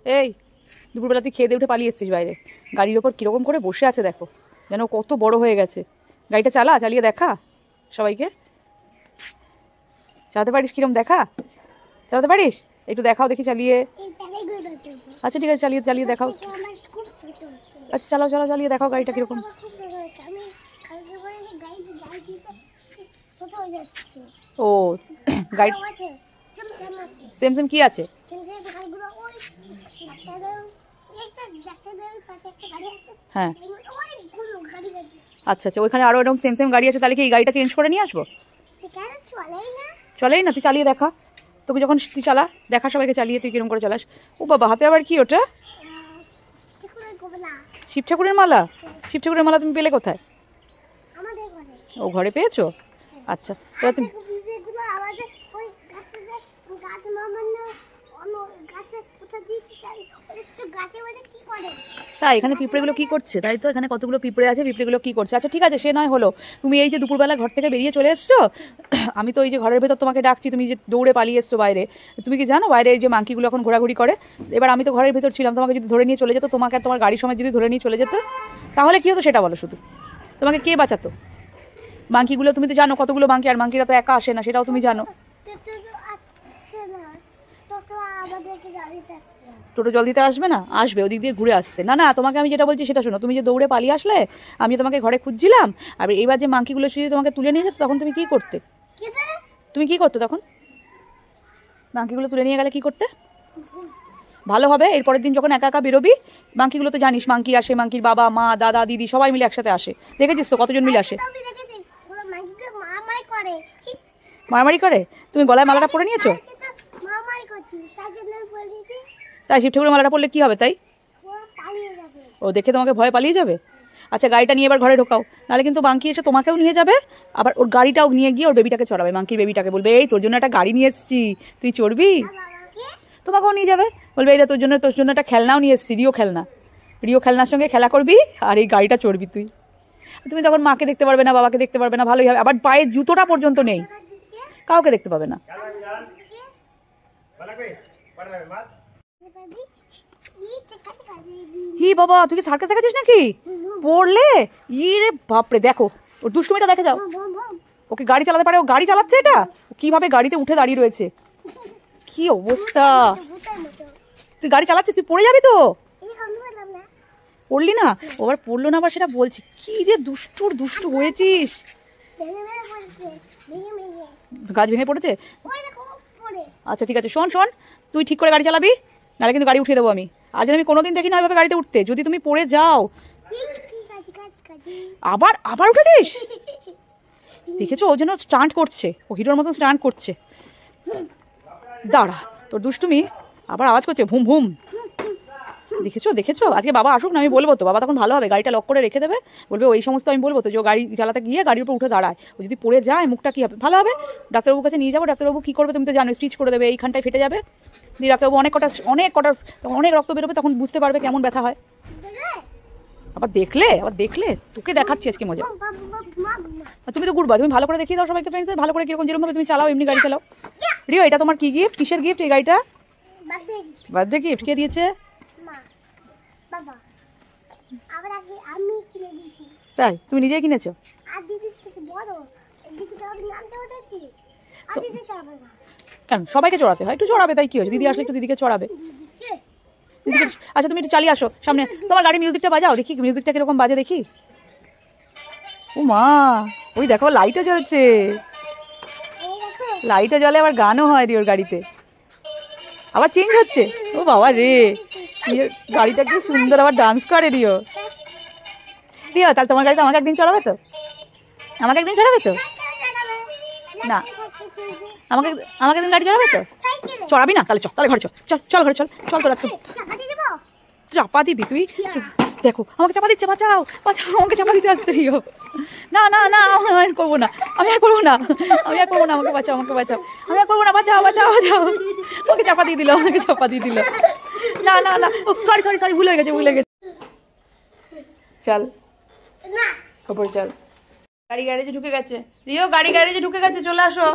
এই দুপুরবেলা তুই খেয়ে দিয়ে উঠে পালিয়ে এসছিস বাইরে, গাড়ির ওপর কিরকম করে বসে আছে দেখো, যেন কত বড় হয়ে গেছে। গাড়িটা চালিয়ে দেখা সবাইকে, চালাতে পারিস কিরম দেখা, চালাতে পারিস একটু দেখাও দেখি চালিয়ে। আচ্ছা ঠিক আছে, চালিয়ে দেখাও। আচ্ছা চালিয়ে দেখাও গাড়িটা কিরকম। ও গাড়ি সেম কি আছে? হ্যাঁ আচ্ছা ওইখানে আরো এরকম সেম গাড়ি আছে, তাহলে কি এই গাড়িটা চেঞ্জ করে নিয়ে আসবো? চলেই না, তুই চালিয়ে দেখা। তোকে যখন তুই চালা দেখা সবাইকে চালিয়ে, তুই কিরকম করে চালাস। ও বাবা, হাতে আবার কি ওটা? শিব ঠাকুরের মালা। শিব ঠাকুরের মালা তুমি পেলে কোথায়? ও ঘরে পেয়েছো? আচ্ছা এবার তুমি তাই এখানে পিঁপড়েগুলো কি করছে? তাই তো এখানে কতগুলো পিঁপড়ে আছে, পিঁপড়েগুলো কি করছে? আচ্ছা ঠিক আছে, সে নয় হলো। তুমি এই যে দুপুরবেলা ঘর থেকে বেরিয়ে চলে এসছো, আমি তো এই যে ঘরের ভেতর তোমাকে ডাকছি, তুমি যে দৌড়ে পালিয়ে এসছো বাইরে। তুমি কি জানো বাইরে এই যে মাঙ্কিগুলো এখন ঘোরাঘুরি করে? এবার আমি তো ঘরের ভেতর ছিলাম, তোমাকে যদি ধরে নিয়ে চলে যেত, তোমাকে আর তোমার গাড়ির সময় যদি ধরে নিয়ে চলে যেত, তাহলে কি হতো সেটা বলো শুধু। তোমাকে কে বাঁচাতো? মাঙ্কিগুলো তুমি তো জানো কতগুলো মাঙ্কি, আর মাঙ্কিরা তো একা আসে না, সেটাও তুমি জানো। টোটো জল দিতে আসবে না? আসবে, ওদিক দিয়ে ঘুরে আসছে। না তোমাকে আমি যেটা বলছি সেটা শোনো। তুমি যে দৌড়ে পালিয়ে আসলে, আমি তোমাকে ঘরে খুঁজছিলাম, আর এইবার যে মাঙ্কিগুলো যদি তোমাকে তুলে নিয়ে যেত, তখন তুমি কি করতে? তখন মাঙ্কিগুলো তুলে নিয়ে গেলে কি করতে? ভালো হবে, এরপরের দিন যখন একা বেরোবি, মাঙ্কিগুলো তো জানিস মাঙ্কি আসে, মাঙ্কির বাবা মা দাদা দিদি সবাই মিলে একসাথে আসে, দেখেছিস তো কতজন মিলে আসে। মারামারি করে? তুমি গলায় মালাটা পরে নিয়েছো? তাই শিব ঠাকুরের মালাটা পরলে কি হবে? তাই ও দেখে তোমাকে ভয় পালিয়ে যাবে? আচ্ছা গাড়িটা নিয়ে এবার ঘরে ঢোকাও, নাহলে কিন্তু মাঙ্কি এসে তোমাকেও নিয়ে যাবে, আবার ওর গাড়িটাও নিয়ে গিয়ে ওর বেবিটাকে চড়াবে। মাঙ্কির বেবিটাকে বলবে, এই তোর জন্য একটা গাড়ি নিয়ে এসেছি, তুই চড়বি। তোমাকেও নিয়ে যাবে, বলবে এই যে তোর জন্য একটা খেলনাও নিয়ে এসেছি, রিও খেলনার সঙ্গে খেলা করবি, আর এই গাড়িটা চড়বি তুই। তুমি তখন মাকে দেখতে পারবে না, বাবাকে দেখতে পারবে না, ভালোই হবে। আবার পায়ের জুতোটা পর্যন্ত নেই, কাউকে দেখতে পাবে না। হি বাবা, তুই কি সার্কাস দেখাচ্ছিস নাকি? পড়লে ইরে বাপরে, দেখো ওর দুষ্টুমিটা দেখে যাও। ওকে গাড়ি চালাতে পারে, ও গাড়ি চালাচ্ছে, এটা কিভাবে গাড়িতে উঠে দাঁড়িয়ে রয়েছে, কি অবস্থা। তুই গাড়ি চালাচ্ছিস, তুই পড়ে যাবি তো। পড়লি না? আবার পড়লো না আবার সেটা বলছি, কি যে দুষ্টু হয়েছিস। গাছ ভেঙে পড়েছে? আচ্ছা ঠিক আছে, শোন তুই ঠিক করে গাড়ি চালাবি, নাহলে কিন্তু গাড়ি উঠিয়ে দেবো আমি। আর যেন আমি কোনোদিন দেখি না এভাবে গাড়িতে উঠতে, যদি তুমি পড়ে যাও। আবার উঠে দিস? দেখেছো ও যেন স্টান্ট করছে, ও হিরোর মতন স্টান্ট করছে। দাঁড়া, তোর দুষ্টুমি আবার আওয়াজ করছে, ভুম ভুম। দেখেছো আজকে বাবা আসুক না, আমি বলবো তো, বাবা তখন ভালো হবে, গাড়িটা লক করে রেখে দেবে, বলবে ওই সমস্ত আমি বলবো তো, যে গাড়ি চালাতে গিয়ে গাড়ির উপর উঠে দাঁড়ায়, ও যদি পড়ে যায় মুখটা কি হবে? ভালো হবে, ডাক্তারবাবুর কাছে নিয়ে যাবো। ডাক্তারবাবু কি করবে তুমি তো জানো, স্টিচ করে দেবে, এইখানটায় ফেটে যাবে, দিয়ে ডাক্তারবাবু অনেক রক্ত বেরোবে, তখন বুঝতে পারবে কেমন ব্যথা হয়। আবার দেখলে তোকে দেখাচ্ছি আজকে মজা। তুমি তো গুড়বা, তুমি ভালো করে দেখিয়ে দাও সবাইকে, ফ্রেন্ডসদের ভালো করে, কিরকম যেরকম ভাবে তুমি চালাও এমনি গাড়ি চালাও। রিও, এটা তোমার কি গিফট? কিসের গিফট এই গাড়িটা? Birthday gift. কে দিয়েছে? তাই তুমি নিজেই কিনেছো? কেন সবাইকে চড়াতে হয়? একটু চড়াবে, তাই কি হয়েছে, দিদি আসলে একটু দিদিকে চড়াবে। আচ্ছা তুমি একটু চালিয়ে আসো সামনে, তোমার গাড়ির মিউজিকটা বাজাও দেখি, মিউজিকটা কিরকম বাজে দেখি। ও মা, ওই দেখো লাইটও জ্বলছে, লাইটও জ্বলে, আবার গানও হয় রিওর গাড়িতে, আবার চেঞ্জ হচ্ছে। ও বাবা রে, গাড়িটা কি সুন্দর, আবার ডান্স করে রিও। তাহলে তোমার গাড়িতে আমাকে একদিন চড়াবে তো? না আমাকে একদিন গাড়ি চড়াবে তো? চড়াবি না? তাহলে ঘরে চল ঘরে চল তোরা। চাপা দিবি তুই? দেখো আমাকে চাপা দিচ্ছে, বাঁচাও আমাকে চাপা দিতে আসছে রিও। না আমি আর করবো না, আমাকে বাঁচাও, আমি আর করবো না, বাঁচাও। আমাকে চাপা দিয়ে দিল। না সরি ভুলে গেছে। চল ওপরে চল, গাড়ি গ্যারেজে ঢুকে গেছে রিও, চলে আসো।